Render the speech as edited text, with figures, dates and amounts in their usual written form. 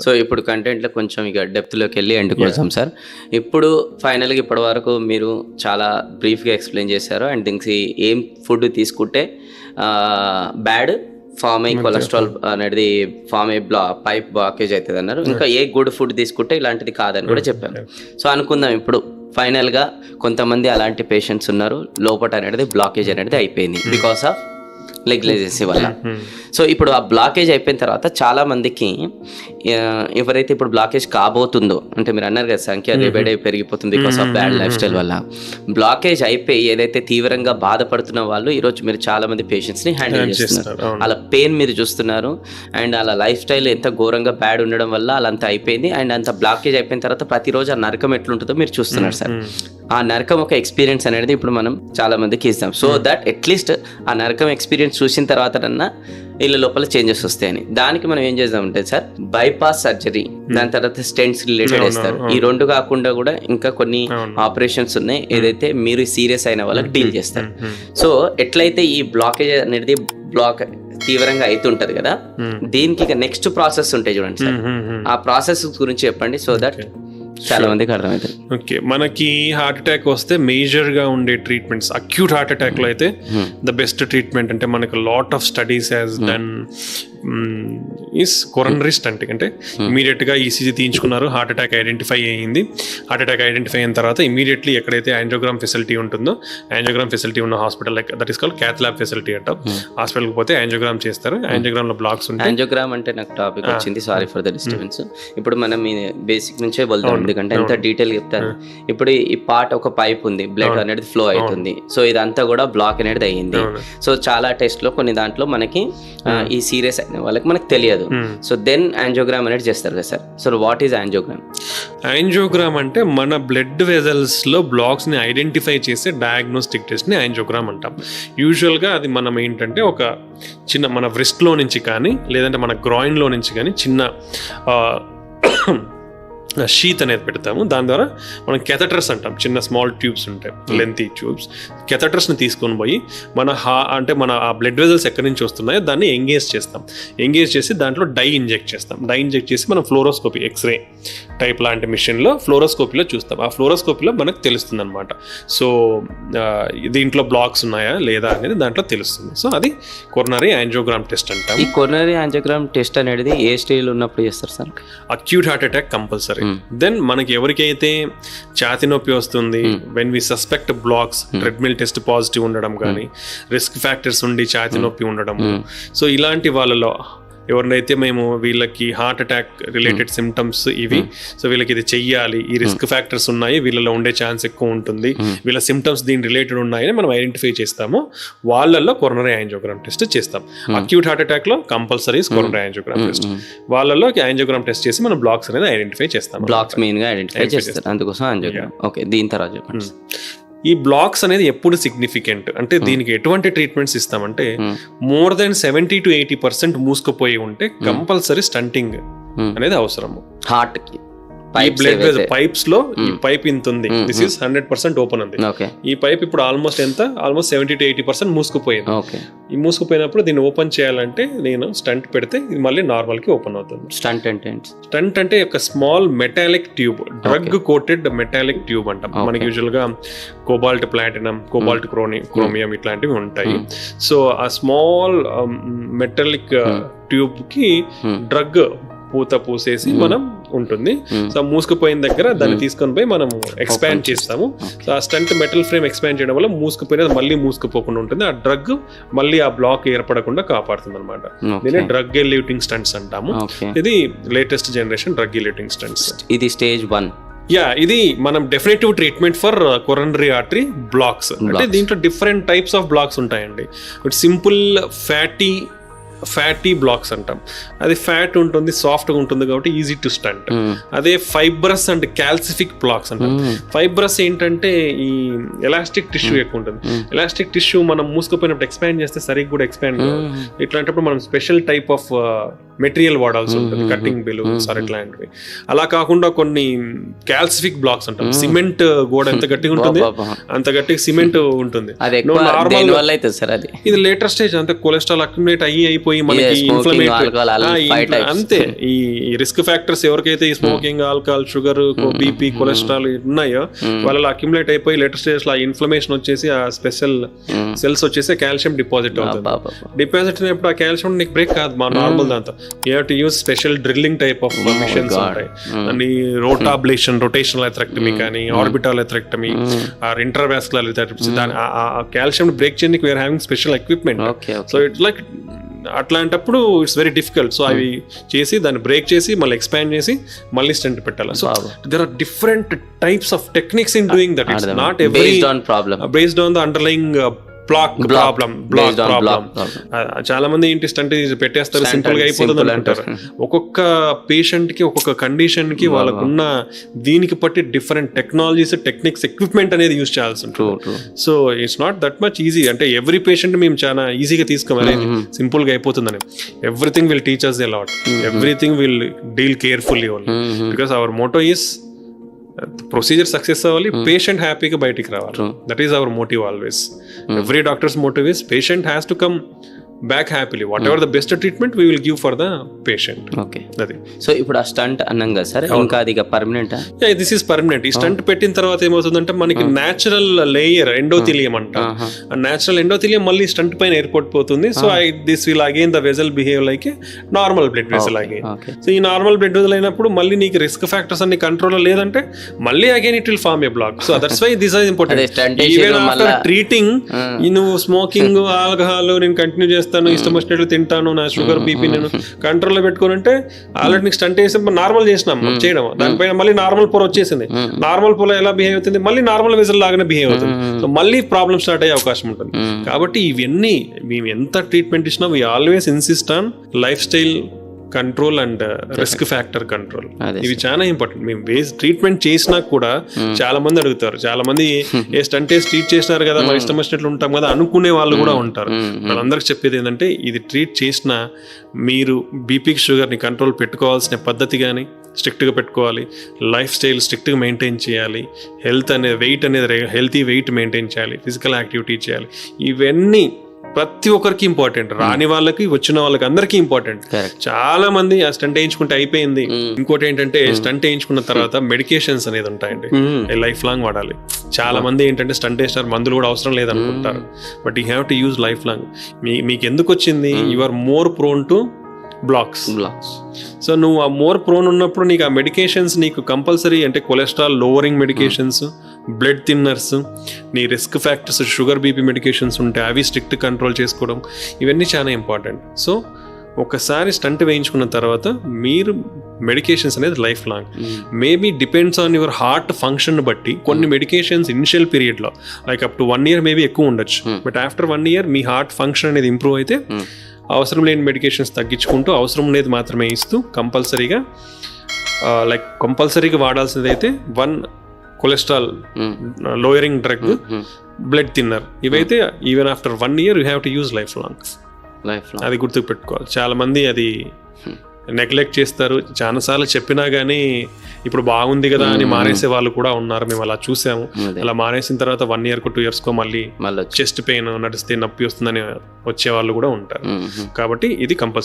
So ఇప్పుడు కంటెంట్లో కొంచెం ఇక డెప్త్లోకి వెళ్ళి ఎండ్ కోసం సార్, ఇప్పుడు ఫైనల్గా ఇప్పటి వరకు మీరు చాలా బ్రీఫ్గా ఎక్స్ప్లెయిన్ చేశారు. అండ్ దీనికి ఏం ఫుడ్ తీసుకుంటే బ్యాడ్ ఫామ్ అయ్యి కొలెస్ట్రాల్ అనేది ఫామ్ అయ్యి పైప్ బ్లాకేజ్ అవుతుంది అన్నారు. ఇంకా ఏ గుడ్ ఫుడ్ తీసుకుంటే ఇలాంటిది కాదని కూడా చెప్పాను. సో అనుకుందాం ఇప్పుడు ఫైనల్గా కొంతమంది అలాంటి పేషెంట్స్ ఉన్నారు, లోపట అనేది బ్లాకేజ్ అనేది అయిపోయింది బికాస్ ఆఫ్ నెగ్లిజెన్సీ వల్ల. సో ఇప్పుడు ఆ బ్లాకేజ్ అయిపోయిన తర్వాత చాలా మందికి ఎవరైతే ఇప్పుడు బ్లాకేజ్ కాబోతుందో, అంటే మీరు అన్నారు కదా సంఖ్య డే బై డే పెరిగిపోతుంది because of bad life style వల్ల, బ్లాకేజ్ అయిపోయి ఏదైతే తీవ్రంగా బాధపడుతున్న వాళ్ళు ఈరోజు మీరు చాలా మంది పేషెంట్స్ని హ్యాండిల్ చేస్తున్నారు. అలా పెయిన్ మీరు చూస్తున్నారు. అండ్ అలా లైఫ్ స్టైల్ ఎంత ఘోరంగా బ్యాడ్ ఉండడం వల్ల అలా అంత అయిపోయింది. అండ్ అంత బ్లాకేజ్ అయిపోయిన తర్వాత ప్రతిరోజు ఆ నరకం ఎట్లుంటుందో మీరు చూస్తున్నారు సార్. ఆ నరకం ఒక ఎక్స్పీరియన్స్ అనేది ఇప్పుడు మనం చాలా మందికి ఇస్తాం. సో దట్ అట్లీస్ట్ ఆ నరకం ఎక్స్పీరియన్స్ చూసిన తర్వాత వీళ్ళ లోపల చేంజెస్ వస్తాయని. దానికి మనం ఏం చేద్దామంటే సార్, బైపాస్ సర్జరీ, దాని తర్వాత స్టెంట్స్ రిలేటెడ్ వేస్తారు. ఈ రెండు కాకుండా కూడా ఇంకా కొన్ని ఆపరేషన్స్ ఉన్నాయి ఏదైతే మీరు సీరియస్ అయిన వాళ్ళకి డీల్ చేస్తారు. సో ఎట్లయితే ఈ బ్లాకేజ్ అనేది తీవ్రంగా అవుతుంటది కదా, దీనికి ఇక నెక్స్ట్ ప్రాసెస్ ఉంటాయి చూడండి సార్. ఆ ప్రాసెస్ గురించి చెప్పండి సో దట్ చాలా మందికి అర్థమవుతుంది. ఓకే, మనకి హార్ట్ అటాక్ వస్తే మేజర్ గా ఉండే ట్రీట్మెంట్స్, అక్యూట్ హార్ట్ అటాక్ లో అయితే ద బెస్ట్ ట్రీట్మెంట్ అంటే మనకు lot of studies has done is coronary stunting. అంటే ఇమీడియట్ గా ఈసీజీ తీయించుకున్నారు, హార్ట్ అటాక్ ఐడెంటిఫై అయ్యింది. హార్ట్ అటాక్ ఐడెంటిఫై అయిన తర్వాత ఇమీడియట్లీ ఎక్కడైతే యాంజియోగ్రామ్ ఫెసిలిటీ ఉంటుందో, యాంజియోగ్రామ్ ఫెసిలిటీ ఉన్న hospital like that is called cath lab facility అంటాం. హాస్పిటల్కి పోతే యాంజియోగ్రామ్ చేస్తారు. యాంజియోగ్రామ్ లో బ్లాక్స్ ఉంటాయి. యాంజియోగ్రామ్ అంటే నాకు టాపిక్ వచ్చింది, సారీ ఫర్ ద డిస్టర్బెన్స్. ఇప్పుడు మనం బేసిక్ నుంచే వెళ్తాం ఎందుకంటే ఎంత డీటెయిల్ చెప్తారు. ఇప్పుడు ఈ పార్ట్ ఒక పైప్ ఉంది, బ్లడ్ అనేది ఫ్లో అవుతుంది. సో ఇదంతా కూడా బ్లాక్ అనేది అయ్యింది. సో చాలా టెస్ట్ లో కొన్ని దాంట్లో మనకి ఈ సీరియస్ అయిన వాళ్ళకి మనకు తెలియదు. సో దెన్ యాంజియోగ్రామ్ అనేది చేస్తారు కదా sir. So what is angiogram? Angiogram అంటే మన బ్లడ్ వెజల్స్ లో బ్లాక్స్ ని ఐడెంటిఫై చేసే డయాగ్నోస్టిక్ టెస్ట్ ని యాంజియోగ్రామ్ అంటాం. యూజువల్ గా అది మనం ఏంటంటే ఒక చిన్న మన వ్రిస్ట్ లో నుంచి కానీ లేదంటే మన గ్రాయిన్ లో నుంచి కానీ చిన్న షీత్ అనేది పెడతాము. దాని ద్వారా మనం కెథటర్స్ అంటాం, చిన్న స్మాల్ ట్యూబ్స్ ఉంటాయి, లెంతీ ట్యూబ్స్. కెథటర్స్ని తీసుకొని పోయి మన ఆ బ్లడ్ వెజల్స్ ఎక్కడి నుంచి వస్తున్నాయో దాన్ని ఎంగేజ్ చేస్తాం. ఎంగేజ్ చేసి దాంట్లో డై ఇంజెక్ట్ చేస్తాం. డై ఇంజెక్ట్ చేసి మనం ఫ్లోరోస్కోపీ, ఎక్స్రే టైప్ లాంటి మిషన్లో ఫ్లోరోస్కోపీలో చూస్తాం. ఆ ఫ్లోరోస్కోపీలో మనకు తెలుస్తుంది అనమాట. సో దీంట్లో బ్లాక్స్ ఉన్నాయా లేదా అనేది దాంట్లో తెలుస్తుంది. సో అది కొరనరీ యాంజియోగ్రామ్ టెస్ట్ అంటాం. ఈ కొరనరీ యాంజియోగ్రామ్ టెస్ట్ అనేది ఏ స్టేజ్లో ఉన్నప్పుడు చేస్తారు sir? Acute heart attack compulsory. Then మనకి ఎవరికైతే ఛాతీ నొప్పి వస్తుంది, when we suspect blocks, treadmill test positive ఉండడం కానీ, రిస్క్ ఫ్యాక్టర్స్ ఉండి ఛాతీ నొప్పి ఉండడం, సో ఇలాంటి వాళ్ళలో ఎవరినైతే మేము వీళ్ళకి హార్ట్ అటాక్ రిలేటెడ్ సిమ్టమ్స్ ఇవి, సో వీళ్ళకి ఇది చెయ్యాలి, ఈ రిస్క్ ఫ్యాక్టర్స్ ఉన్నాయి, వీళ్ళలో ఉండే ఛాన్స్ ఎక్కువ ఉంటుంది, వీళ్ళ సిమ్టమ్స్ దీని రిలేటెడ్ ఉన్నాయని మనం ఐడెంటిఫై చేస్తాము. వాళ్ళల్లో కొరనరీ యాంజియోగ్రామ్ టెస్ట్ చేస్తాం. అక్యూట్ హార్ట్ అటాక్ లో కంపల్సరీ కొరనరీ యాంజియోగ్రామ్ టెస్ట్. వాళ్ళలో యాంజియోగ్రామ్ టెస్ట్ చేసి మనం బ్లాక్స్ అనేది ఐడెంటిఫై చేస్తాం. బ్లాక్స్ మెయిన్ గా ఐడెంటిఫై చేస్తారు, అందుకోసం యాంజియోగ్రామ్. ఓకే, దీని తర్వాత చెప్పండి. ఈ బ్లాక్స్ అనేది ఎప్పుడు సిగ్నిఫికెంట్ అంటే దీనికి ఎటువంటి ట్రీట్మెంట్స్ ఇస్తామంటే, మోర్ దెన్ 70 to 80% మూసుకుపోయి ఉంటే కంపల్సరీ స్టంటింగ్ అనేది అవసరము. హార్ట్ కి పైప్స్ లో ఈ పైప్ ఇంత ఉంది, దిస్ ఈస్ 100% ఓపెన్ ఉంది. ఈ పైప్ ఇప్పుడు ఆల్మోస్ట్ 70 to 80% మూసుకుపోయింది. ఈ మూసుకుపోయినప్పుడు దీన్ని ఓపెన్ చేయాలంటే నేను స్టంట్ పెడితే ఇది మళ్ళీ నార్మల్ కి ఓపెన్ అవుతుంది. స్టంట్ అంటే ఒక small metallic tube, drug coated metallic tube అంటాం. మనకి యూజువల్ గా కోబాల్ట్ ప్లాటినం, కోబాల్ట్ క్రోమియం ఇట్లాంటివి ఉంటాయి. సో ఆ స్మాల్ మెటాలిక్ ట్యూబ్ కి డ్రగ్ పూత పూసేసి మనం ఉంటుంది. సో మూసుకుపోయిన దగ్గర దాన్ని తీసుకొని పోయి మనం ఎక్స్పాండ్ చేస్తాము. సో ఆ స్టంట్ మెటల్ ఫ్రేమ్ ఎక్స్పాండ్ చేయడం వల్ల మూసుకుపోయినది మళ్ళీ మూసుకుపోకుండా ఉంటుంది. ఆ డ్రగ్ మళ్ళీ ఆ బ్లాక్ ఏర్పడకుండా కాపాడుతుంది అనమాట. దీన్ని డ్రగ్ ఎల్యూటింగ్ స్టంట్స్ అంటాము. ఇది latest generation drug eluting stents. ఇది స్టేజ్ 1. ఇది మనం definitive treatment for coronary artery blocks. అంటే దీంట్లో డిఫరెంట్ టైప్స్ ఆఫ్ బ్లాక్స్ ఉంటాయండి. సింపుల్ ఫ్యాటీ బ్లాక్స్ అంటాం. అది ఫ్యాట్ ఉంటుంది, సాఫ్ట్గా ఉంటుంది కాబట్టి ఈజీ టు స్టంట్. అదే ఫైబ్రస్ అండ్ క్యాల్సిఫిక్ బ్లాక్స్ అంటాం. ఫైబ్రస్ ఏంటంటే ఈ ఎలాస్టిక్ టిష్యూ ఎక్కువ ఉంటుంది. ఎలాస్టిక్ టిష్యూ మనం మూసుకుపోయినప్పుడు ఎక్స్పాండ్ చేస్తే సరిగ్గా కూడా ఎక్స్పాండ్ కాదు. ఇట్లాంటప్పుడు మనం స్పెషల్ టైప్ ఆఫ్ మెటీరియల్ వాడాల్సి ఉంటుంది, కటింగ్ బెలూన్స్ ఇట్లాంటివి. అలా కాకుండా కొన్ని క్యాల్సిఫిక్ బ్లాక్స్ అంటాం. సిమెంట్ గోడ ఎంత గట్టిగా ఉంటుంది అంత గట్టిగా సిమెంట్ ఉంటుంది. ఇది లేటర్ స్టేజ్, అంతే కొలెస్ట్రాల్ అక్యుములేట్ అయ్యి అయిపోయి మనకి alcohol, అంతే ఈ రిస్క్ ఫ్యాక్టర్స్ ఎవరికైతే ఈ smoking, alcohol, sugar, BP, cholesterol ఉన్నాయో వాళ్ళలో అక్యుములేట్ అయిపోయి లేటర్ స్టేజ్ లో ఇన్ఫ్లమేషన్ వచ్చేసి ఆ స్పెషల్ సెల్స్ వచ్చేసి కాల్షియం డిపాజిట్ అవుతుంది. డిపాజిట్ అయినప్పుడు ఆ కాల్షియం నీకు బ్రేక్ కాదు మా నార్మల్ దాంతో. You have to use special drilling type of machines ఉంటాయి. అండ్ ఈ రోటాబ్లేషన్, రొటేషనల్ ఎథరెక్టమీ కానీ orbital atherectomy or intravascular atherectomy, calcium break చేయడానికి we're having special equipment. So it's like అట్లాంటప్పుడు ఇట్స్ వెరీ డిఫికల్ట్. సో అవి చేసి దాన్ని break చేసి మళ్ళీ ఎక్స్పాండ్ చేసి మళ్ళీ స్టెంట్ పెట్టాలి. So there are different types of techniques in doing that. It's not every based on the underlying problem. చాలా మంది ఏంటి స్టంట్ పెట్టేస్తారు, సింపుల్ గా అయిపోతుంది అనుకుంటారు. ఒక్కొక్క పేషెంట్ కి ఒక్కొక్క కండిషన్ కి వాళ్ళకున్న దీనికి బట్టి డిఫరెంట్ టెక్నాలజీస్, టెక్నిక్స్, ఎక్విప్మెంట్ అనేది యూజ్ చేయాల్సి ఉంటుంది. So it's not that much easy. అంటే ఎవ్రీ పేషెంట్ మేము చాలా ఈజీగా తీసుకోవాలి, సింపుల్ గా అయిపోతుందని. Everything will teach us a lot. Everything will deal carefully only because our motto is procedure success అవ్వాలి, పేషెంట్ హ్యాపీగా బయటికి రావాలి. That is our motive always. Every doctor's motive is patient has to come back happily. Whatever the best treatment we will give for the patient. Okay, అది. So ఇప్పుడు ఆ stent అన్నాం కదా sir, ఇంకా అది పర్మనెంట్? This is permanent. ఈ stent పెట్టిన తర్వాత ఏమవుతుందంటే మనకి న్యాచురల్ లేయర్ ఎండోథీలియం అంట. న్యాచురల్ ఎండోథీలియం మళ్ళీ స్టంట్ పైన ఏర్పడిపోతుంది. So this will again the vessel behave like normal blood vessel again. So ఈ నార్మల్ బ్లడ్ వెజల్ అయినప్పుడు మళ్ళీ నీకు రిస్క్ ఫ్యాక్టర్స్ అన్ని కంట్రోల్ లేదంటే మళ్ళీ again it will form a block. So that's why this is important. Even after treating నువ్వు smoking, alcohol నేను continue చేస్తాను, ఇష్టం వచ్చినట్లు తింటాను, నా షుగర్, బీపీ నేను కంట్రోల్లో పెట్టుకోనంటే ఆల్రెడీ నీకు స్టంట్ వేసి నార్మల్ చేసినాం చేయడం, దానిపైన మళ్ళీ నార్మల్ పొర వచ్చేసింది. నార్మల్ పొర ఎలా బిహేవ్ అవుతుంది, మళ్ళీ నార్మల్ వెజల్ లాగానే బిహేవ్ అవుతుంది. సో మళ్ళీ ప్రాబ్లమ్ స్టార్ట్ అయ్యే అవకాశం ఉంటుంది. కాబట్టి ఇవన్నీ మేము ఎంత ట్రీట్మెంట్ ఇచ్చినా we always insist on life style control and risk factor control. ఇవి చాలా ఇంపార్టెంట్. మేము ట్రీట్మెంట్ చేసినా కూడా చాలా మంది అడుగుతారు, చాలా మంది ఏ స్టంట్ వేసి ట్రీట్ చేసినారు కదా మరి ఇష్టం వచ్చినట్లు ఉంటాం కదా అనుకునే వాళ్ళు కూడా ఉంటారు. వాళ్ళందరికి చెప్పేది ఏంటంటే ఇది ట్రీట్ చేసినా మీరు బీపీ, షుగర్ని కంట్రోల్ పెట్టుకోవాల్సిన పద్ధతి కానీ స్ట్రిక్ట్గా పెట్టుకోవాలి, లైఫ్ స్టైల్ స్ట్రిక్ట్గా మెయింటైన్ చేయాలి, హెల్త్ అనేది వెయిట్ అనేది హెల్తీ వెయిట్ మెయింటైన్ చేయాలి, ఫిజికల్ యాక్టివిటీ చేయాలి. ఇవన్నీ ప్రతి ఒక్కరికి ఇంపార్టెంట్. రాని వాళ్ళకి, వచ్చిన వాళ్ళకి అందరికీ ఇంపార్టెంట్. చాలా మంది ఆ స్టంట్ వేయించుకుంటే అయిపోయింది. ఇంకోటి ఏంటంటే స్టంట్ వేయించుకున్న తర్వాత మెడికేషన్స్ అనేది ఉంటాయండి, లైఫ్ లాంగ్ వాడాలి. చాలా మంది ఏంటంటే స్టంట్ వేసినారు, మందులు కూడా అవసరం లేదనుకుంటారు. But you have to use life long. మీకు ఎందుకు వచ్చింది, you are more prone to blocks. So నువ్వు ఆ మోర్ ప్రోన్ ఉన్నప్పుడు నీకు ఆ మెడికేషన్స్ నీకు కంపల్సరీ, అంటే cholesterol lowering medications, blood thinners, నీ risk factors, sugar, BP medications ఉంటాయి, అవి స్ట్రిక్ట్ కంట్రోల్ చేసుకోవడం, ఇవన్నీ చాలా ఇంపార్టెంట్. సో ఒకసారి స్టంట్ వేయించుకున్న తర్వాత మీరు మెడికేషన్స్ అనేది life long. Maybe depends on your heart function బట్టి కొన్ని మెడికేషన్స్ ఇనిషియల్ పీరియడ్లో like up to 1 year maybe ఎక్కువ ఉండొచ్చు. But after 1 year me heart function అనేది ఇంప్రూవ్ అయితే అవసరం లేని మెడికేషన్స్ తగ్గించుకుంటూ అవసరం లేదు మాత్రమే ఇస్తూ కంపల్సరీగా వాడాల్సింది అయితే 1 cholesterol lowering drug, blood thinner. ఇవైతే even after 1 year you have to use life long. అది గుర్తుకు పెట్టుకోవాలి. చాలా మంది అది నెగ్లెక్ట్ చేస్తారు. చాలాసార్లు చెప్పినా కానీ ఇప్పుడు బాగుంది కదా అని మానేసే వాళ్ళు కూడా ఉన్నారు. మేము అలా చూసాము. అలా మానేసిన తర్వాత 1 year 2 years మళ్ళీ చెస్ట్ పెయిన్, నడిస్తే నొప్పి వస్తుందని వచ్చే వాళ్ళు కూడా ఉంటారు. కాబట్టి ఇది కంపల్సరీ.